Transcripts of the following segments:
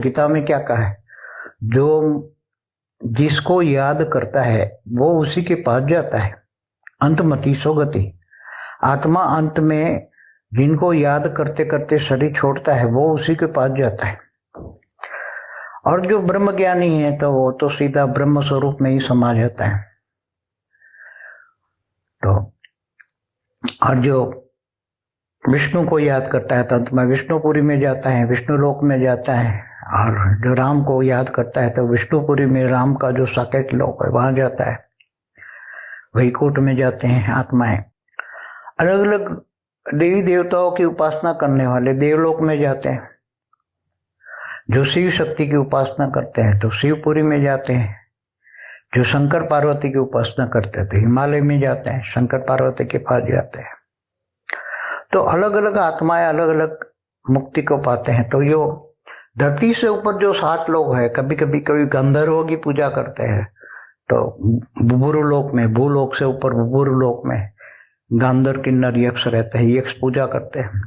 गीता में क्या कहा है, जो जिसको याद करता है वो उसी के पास जाता है। अंतमति सोगति, आत्मा अंत में जिनको याद करते करते शरीर छोड़ता है वो उसी के पास जाता है। और जो ब्रह्म ज्ञानी है तो वो तो सीधा ब्रह्म स्वरूप में ही समा जाता है। तो और जो विष्णु को याद करता है तो अंत में विष्णुपुरी में जाता है, विष्णु लोक में जाता है। और जो राम को याद करता है तो विष्णुपुरी में राम का जो साकेत लोक है वहां जाता है, वैकुंठ में जाते हैं आत्माएं। अलग अलग देवी देवताओं की उपासना करने वाले देवलोक में जाते हैं। जो शिव शक्ति की उपासना करते हैं तो शिवपुरी में जाते हैं। जो शंकर पार्वती की उपासना करते थे हिमालय में जाते हैं, शंकर पार्वती के पास जाते हैं। तो अलग अलग आत्माएं अलग अलग मुक्ति को पाते हैं। तो जो धरती से ऊपर जो 60 लोग हैं, कभी गंधर्वों की पूजा करते हैं, तो बुबुरु लोक में, भूलोक से ऊपर बुबुरु लोक में गांधर किन्नर यक्ष रहते हैं, यक्ष पूजा करते हैं।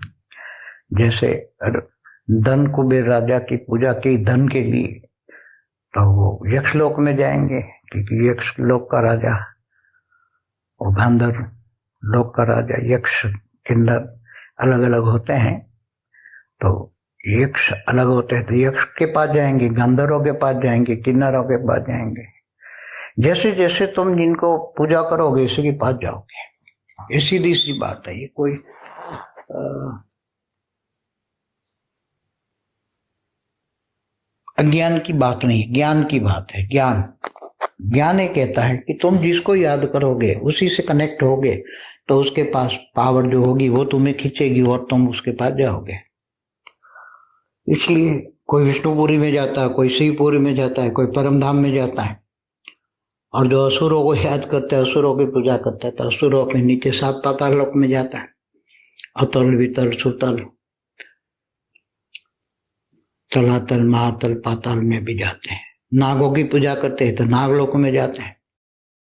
जैसे धन कुबेर राजा की पूजा की धन के लिए, तो वो यक्ष लोक में जाएंगे क्योंकि यक्ष लोक का राजा और गांधर लोक का राजा, यक्ष किन्नर अलग अलग होते हैं। तो यक्ष अलग होते हैं तो यक्ष के पास जाएंगे, गंधर्वों के पास जाएंगे, किन्नरों के पास जाएंगे। जैसे जैसे तुम जिनको पूजा करोगे इसी के पास जाओगे। ये सीधी सी बात है, ये कोई अज्ञान की बात नहीं, ज्ञान की बात है। ज्ञान ये कहता है कि तुम जिसको याद करोगे उसी से कनेक्ट होगे तो उसके पास पावर जो होगी वो तुम्हें खींचेगी और तुम उसके पास जाओगे। इसलिए कोई विष्णुपुरी में जाता है, कोई शिवपुरी में जाता है, कोई परमधाम में जाता है। और जो असुरों को याद करता है, असुरों की पूजा करता है, तो असुरों के नीचे 7 पाताल लोक में जाता है। अतल वितल सुतल तलातल महातल पाताल में भी जाते हैं। नागों की पूजा करते हैं तो नागलोक में जाते हैं।